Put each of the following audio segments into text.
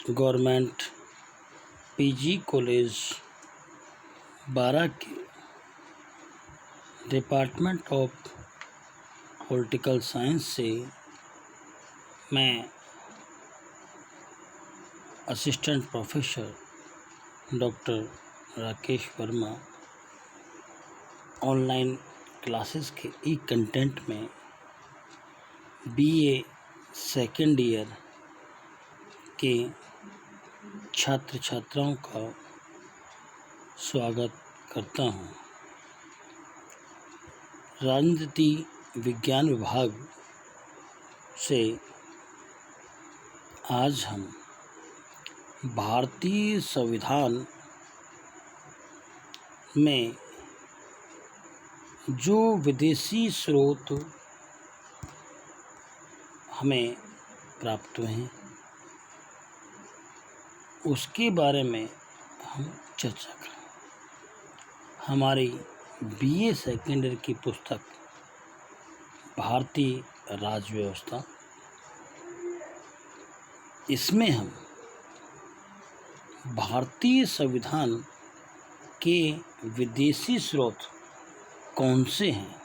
Government PG college बारा के department of political science से मैं assistant professor doctor Rakesh Verma online classes के ई कंटेंट में बीए सेकेंड ईयर के छात्र छात्राओं का स्वागत करता हूं। राजनीति विज्ञान विभाग से आज हम भारतीय संविधान में जो विदेशी स्रोत हमें प्राप्त हुए हैं उसके बारे में हम चर्चा करें। हमारी बीए सेकेंड ईयर की पुस्तक भारतीय राज्य व्यवस्था, इसमें हम भारतीय संविधान के विदेशी स्रोत कौन से हैं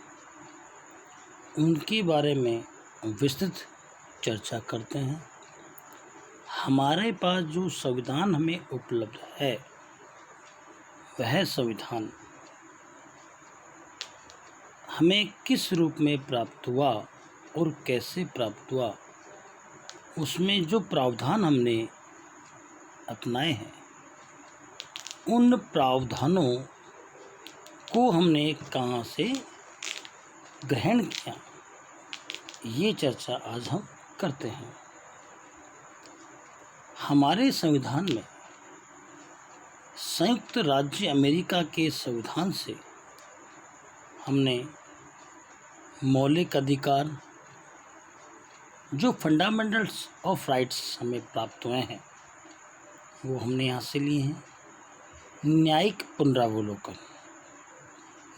उनके बारे में विस्तृत चर्चा करते हैं। हमारे पास जो संविधान हमें उपलब्ध है वह संविधान हमें किस रूप में प्राप्त हुआ और कैसे प्राप्त हुआ, उसमें जो प्रावधान हमने अपनाए हैं उन प्रावधानों को हमने कहाँ से ग्रहण किया, ये चर्चा आज हम करते हैं। हमारे संविधान में संयुक्त राज्य अमेरिका के संविधान से हमने मौलिक अधिकार जो फंडामेंटल्स ऑफ राइट्स हमें प्राप्त हुए हैं वो हमने यहाँ से लिए हैं। न्यायिक पुनरावलोकन,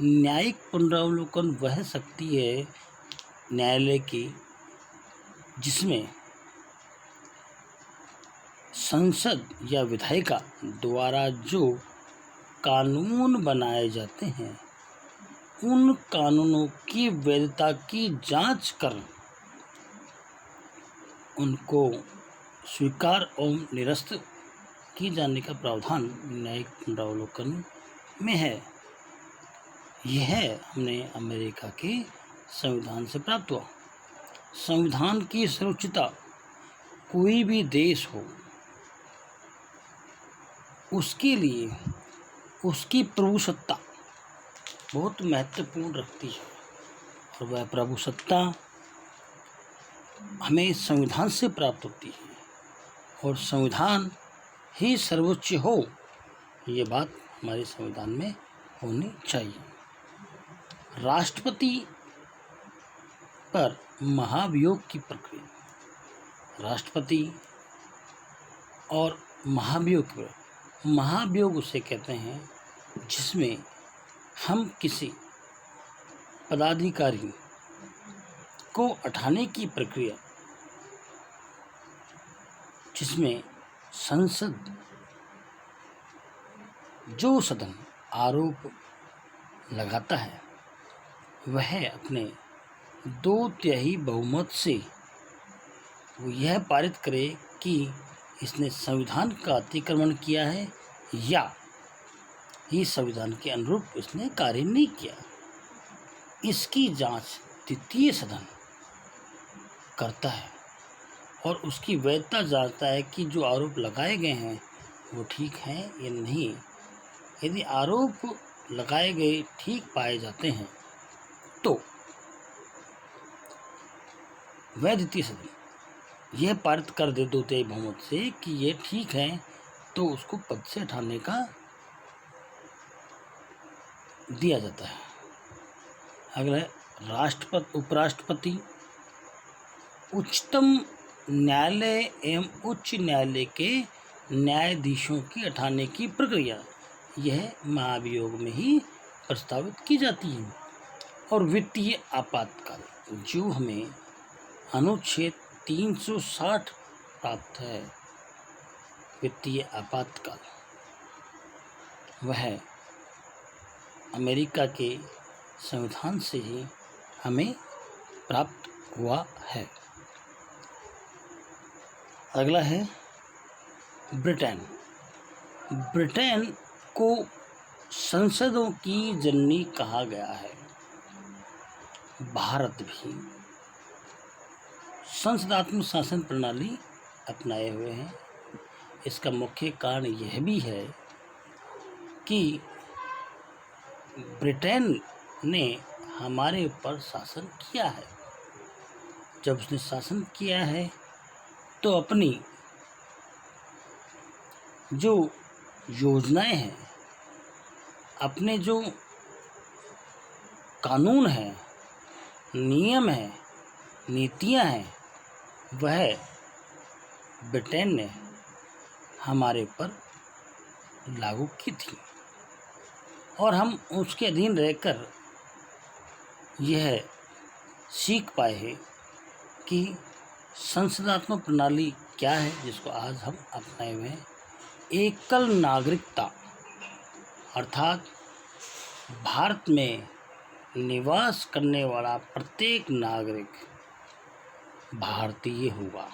न्यायिक पुनरावलोकन वह शक्ति है न्यायालय की जिसमें संसद या विधायिका द्वारा जो कानून बनाए जाते हैं उन कानूनों की वैधता की जांच कर उनको स्वीकार और निरस्त किए जाने का प्रावधान न्यायिक पुनरावलोकन में है। यह हमने अमेरिका के संविधान से प्राप्त हुआ। संविधान की सर्वोच्चता कोई भी देश हो उसके लिए उसकी प्रभुसत्ता बहुत महत्वपूर्ण रखती है और वह प्रभुसत्ता हमें संविधान से प्राप्त होती है और संविधान ही सर्वोच्च हो, ये बात हमारे संविधान में होनी चाहिए। राष्ट्रपति पर महाभियोग की प्रक्रिया, राष्ट्रपति और महाभियोग उसे कहते हैं जिसमें हम किसी पदाधिकारी को हटाने की प्रक्रिया, जिसमें संसद जो सदन आरोप लगाता है वह अपने 2/3 बहुमत से वो यह पारित करे कि इसने संविधान का अतिक्रमण किया है या ये संविधान के अनुरूप इसने कार्य नहीं किया। इसकी जांच द्वितीय सदन करता है और उसकी वैधता जांचता है कि जो आरोप लगाए गए हैं वो ठीक हैं या नहीं। यदि आरोप लगाए गए ठीक पाए जाते हैं तो वह द्वितीय सदन यह पारित कर दे 2/3 बहुमत से कि ये ठीक है तो उसको पद से हटाने का दिया जाता है। अगला राष्ट्रपति, उपराष्ट्रपति, उच्चतम न्यायालय एवं उच्च न्यायालय के न्यायाधीशों की हटाने की प्रक्रिया यह महाभियोग में ही प्रस्तावित की जाती है। और वित्तीय आपातकाल जो हमें अनुच्छेद 360 प्राप्त है वित्तीय आपातकाल वह अमेरिका के संविधान से ही हमें प्राप्त हुआ है। अगला है ब्रिटेन। ब्रिटेन को संसदों की जननी कहा गया है। भारत भी संसदात्मक शासन प्रणाली अपनाए हुए हैं। इसका मुख्य कारण यह भी है कि ब्रिटेन ने हमारे ऊपर शासन किया है। जब उसने शासन किया है तो अपनी जो योजनाएं हैं, अपने जो कानून हैं, नियम हैं, नीतियां हैं, वह ब्रिटेन ने हमारे ऊपर लागू की थी और हम उसके अधीन रहकर यह सीख पाए हैं कि संसदात्मक प्रणाली क्या है, जिसको आज हम अपनाए हुए हैं। एकल नागरिकता अर्थात भारत में निवास करने वाला प्रत्येक नागरिक भारतीय होगा।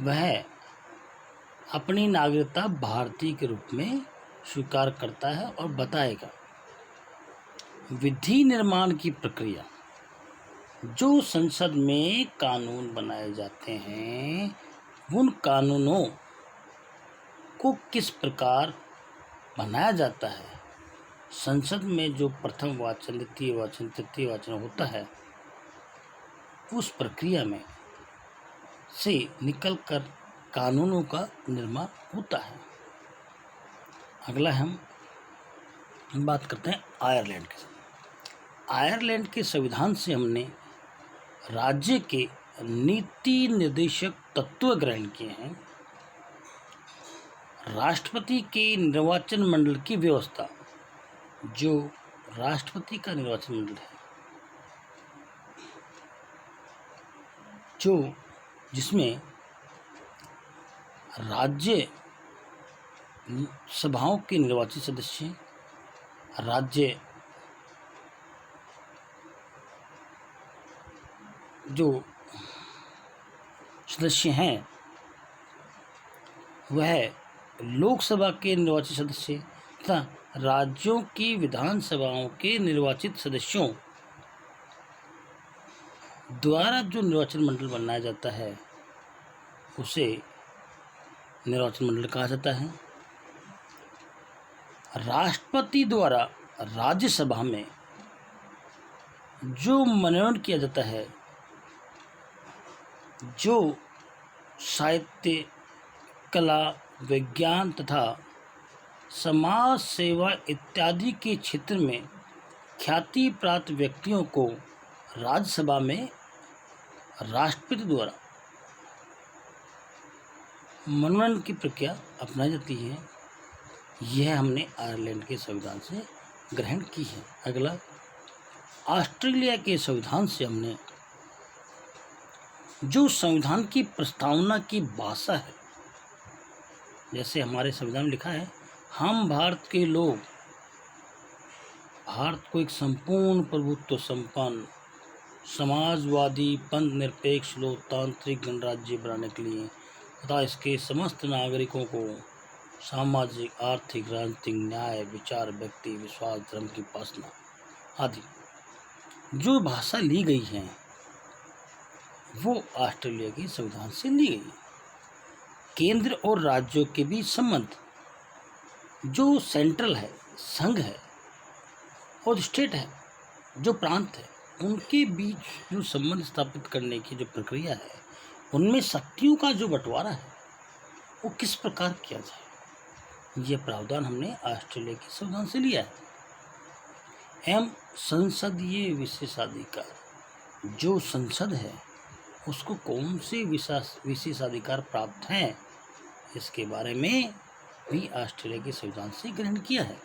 वह अपनी नागरिकता भारतीय के रूप में स्वीकार करता है और बताएगा। विधि निर्माण की प्रक्रिया, जो संसद में कानून बनाए जाते हैं, उन कानूनों को किस प्रकार बनाया जाता है। संसद में जो प्रथम वाचन, द्वितीय वाचन, तृतीय वाचन होता है, उस प्रक्रिया में से निकलकर कानूनों का निर्माण होता है। अगला हम बात करते हैं आयरलैंड के। आयरलैंड के संविधान से हमने राज्य के नीति निर्देशक तत्व ग्रहण किए हैं। राष्ट्रपति के निर्वाचन मंडल की व्यवस्था, जो राष्ट्रपति का निर्वाचन मंडल है, जो जिसमें राज्य सभाओं के निर्वाचित सदस्य, राज्य जो सदस्य हैं वह लोकसभा के निर्वाचित सदस्य तथा राज्यों की विधानसभाओं के निर्वाचित सदस्यों द्वारा जो निर्वाचन मंडल बनाया जाता है, उसे निर्वाचन मंडल कहा जाता है। राष्ट्रपति द्वारा राज्यसभा में जो मनोनयन किया जाता है, जो साहित्य, कला, विज्ञान तथा समाज सेवा इत्यादि के क्षेत्र में ख्याति प्राप्त व्यक्तियों को राज्यसभा में राष्ट्रपति द्वारा मनोनयन की प्रक्रिया अपनाई जाती है। यह हमने आयरलैंड के संविधान से ग्रहण की है। अगला ऑस्ट्रेलिया के संविधान से हमने जो संविधान की प्रस्तावना की भाषा है, जैसे हमारे संविधान में लिखा है, हम भारत के लोग भारत को एक संपूर्ण प्रभुत्व संपन्न समाजवादी पंथ निरपेक्ष लोकतांत्रिक गणराज्य बनाने के लिए तथा इसके समस्त नागरिकों को सामाजिक, आर्थिक, राजनीतिक न्याय, विचार, व्यक्ति विश्वास, धर्म की उपासना आदि जो भाषा ली गई है, वो ऑस्ट्रेलिया के संविधान से ली गई। केंद्र और राज्यों के बीच संबंध, जो सेंट्रल है, संघ है, और स्टेट है, जो प्रांत है, उनके बीच जो संबंध स्थापित करने की जो प्रक्रिया है, उनमें शक्तियों का जो बंटवारा है, वो किस प्रकार किया जाए, ये प्रावधान हमने ऑस्ट्रेलिया के संविधान से लिया है। एवं संसदीय विशेषाधिकार, जो संसद है उसको कौन से विशेषाधिकार प्राप्त हैं, इसके बारे में भी ऑस्ट्रेलिया के संविधान से ग्रहण किया है।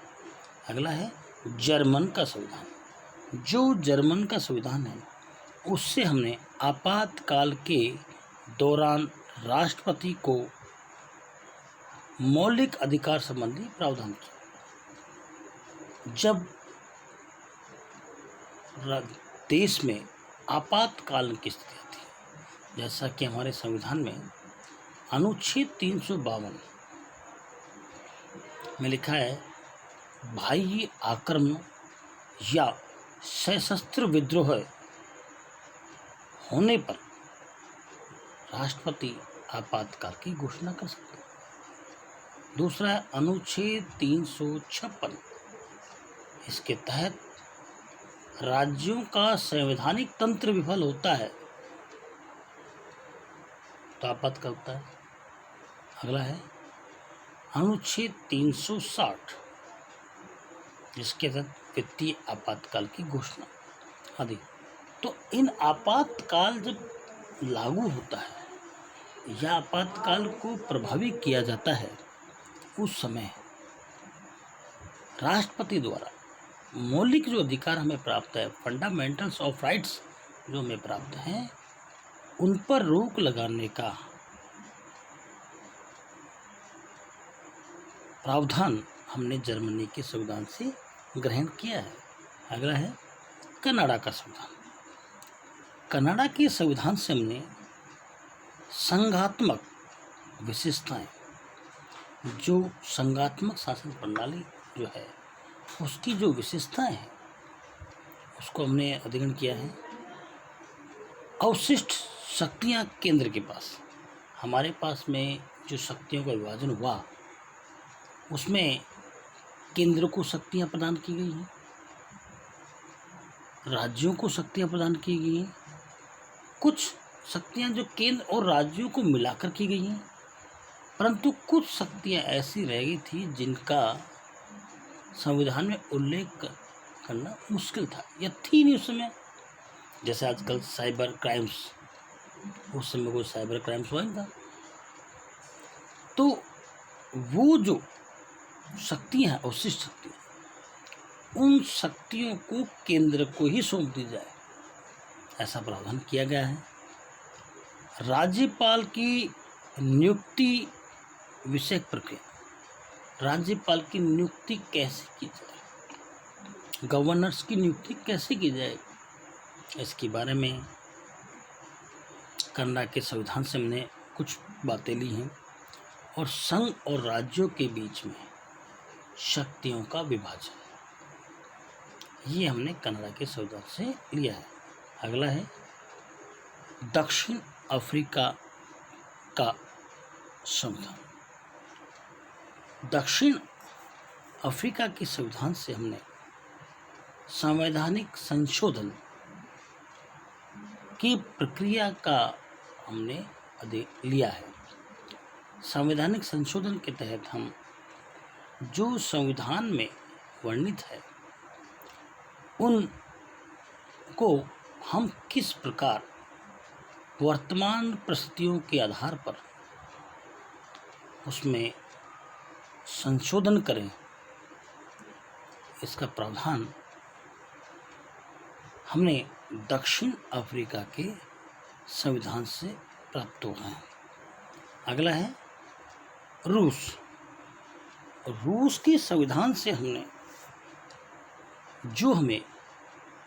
अगला है जर्मन का संविधान। जो जर्मन का संविधान है, उससे हमने आपातकाल के दौरान राष्ट्रपति को मौलिक अधिकार संबंधी प्रावधान किया। जब देश में आपातकाल की स्थिति आती है, जैसा कि हमारे संविधान में अनुच्छेद 352 में लिखा है, बाह्य आक्रमण या सशस्त्र विद्रोह होने पर राष्ट्रपति आपातकाल की घोषणा कर सकते हैं। दूसरा है अनुच्छेद 356, इसके तहत राज्यों का संवैधानिक तंत्र विफल होता है तो आपातकाल होता है। अगला है अनुच्छेद 360, जिसके तहत वित्तीय आपातकाल की घोषणा आदि। तो इन आपातकाल जब लागू होता है या आपातकाल को प्रभावी किया जाता है, उस समय राष्ट्रपति द्वारा मौलिक जो अधिकार हमें प्राप्त है, फंडामेंटल्स ऑफ राइट्स जो हमें प्राप्त हैं, उन पर रोक लगाने का प्रावधान हमने जर्मनी के संविधान से ग्रहण किया है। अगला है कनाडा का संविधान। कनाडा के संविधान से हमने संघात्मक विशेषताएं, जो संघात्मक शासन प्रणाली जो है उसकी जो विशेषताएं हैं उसको हमने अध्ययन किया है। अवशिष्ट शक्तियां केंद्र के पास, हमारे पास में जो शक्तियों का विभाजन हुआ उसमें केंद्र को शक्तियां प्रदान की गई हैं, राज्यों को शक्तियां प्रदान की गई हैं, कुछ शक्तियां जो केंद्र और राज्यों को मिलाकर की गई हैं, परंतु कुछ शक्तियां ऐसी रह गई थी जिनका संविधान में उल्लेख करना मुश्किल था या थी नहीं उस समय। जैसे आजकल साइबर क्राइम्स, उस समय कोई साइबर क्राइम्स हुआ नहीं था। तो वो जो शक्तियां हैं, अवशिष्ट शक्तियां, उन शक्तियों को केंद्र को ही सौंप दी जाए, ऐसा प्रावधान किया गया है। राज्यपाल की नियुक्ति विषयक प्रक्रिया, राज्यपाल की नियुक्ति कैसे की जाए, गवर्नर्स की नियुक्ति कैसे की जाए, इसके बारे में कनाडा के संविधान से हमने कुछ बातें ली हैं। और संघ और राज्यों के बीच में शक्तियों का विभाजन, ये हमने कनाडा के संविधान से लिया है। अगला है दक्षिण अफ्रीका का संविधान। दक्षिण अफ्रीका के संविधान से हमने संवैधानिक संशोधन की प्रक्रिया का हमने लिया है। संवैधानिक संशोधन के तहत हम जो संविधान में वर्णित है उनको हम किस प्रकार वर्तमान परिस्थितियों के आधार पर उसमें संशोधन करें, इसका प्रावधान हमने दक्षिण अफ्रीका के संविधान से प्राप्त हुआ है। अगला है रूस। रूस के संविधान से हमने जो हमें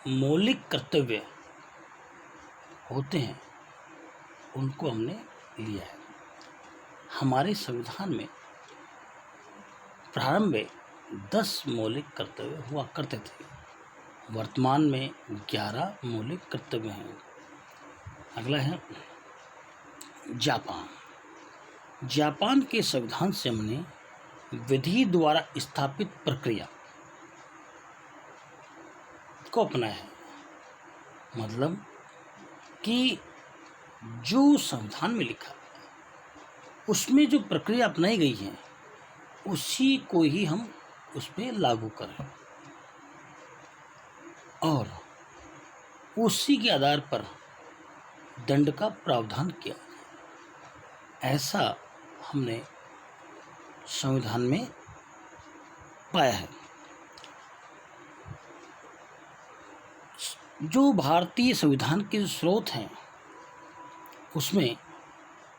मौलिक कर्तव्य होते हैं उनको हमने लिया है। हमारे संविधान में प्रारंभ में 10 मौलिक कर्तव्य हुआ करते थे, वर्तमान में 11 मौलिक कर्तव्य हैं। अगला है जापान। जापान के संविधान से हमने विधि द्वारा स्थापित प्रक्रिया को अपनाया है। मतलब कि जो संविधान में लिखा उसमें जो प्रक्रिया अपनाई गई है उसी को ही हम उस पर लागू करें और उसी के आधार पर दंड का प्रावधान किया, ऐसा हमने संविधान में पाया है। जो भारतीय संविधान के स्रोत हैं उसमें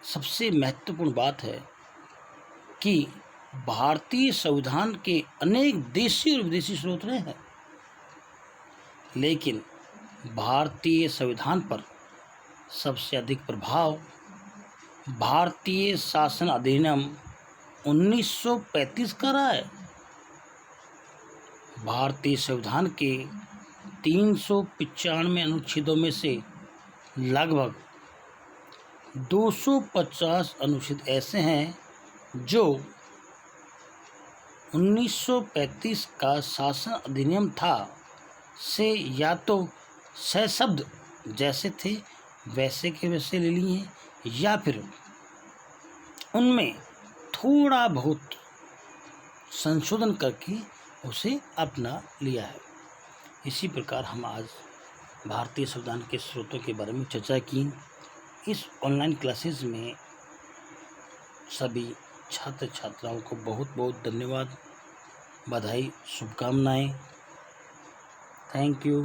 सबसे महत्वपूर्ण बात है कि भारतीय संविधान के अनेक देशी और विदेशी स्रोत रहे हैं, लेकिन भारतीय संविधान पर सबसे अधिक प्रभाव भारतीय शासन अधिनियम 1935 का रहा है। भारतीय संविधान के 395 अनुच्छेदों में से लगभग 250 अनुच्छेद ऐसे हैं जो 1935 का शासन अधिनियम था से या तो सहशब्द जैसे थे वैसे के वैसे ले लिए हैं या फिर उनमें थोड़ा बहुत संशोधन करके उसे अपना लिया है। इसी प्रकार हम आज भारतीय संविधान के स्रोतों के बारे में चर्चा की। इस ऑनलाइन क्लासेस में सभी छात्र छात्राओं को बहुत बहुत धन्यवाद, बधाई, शुभकामनाएं। Thank you.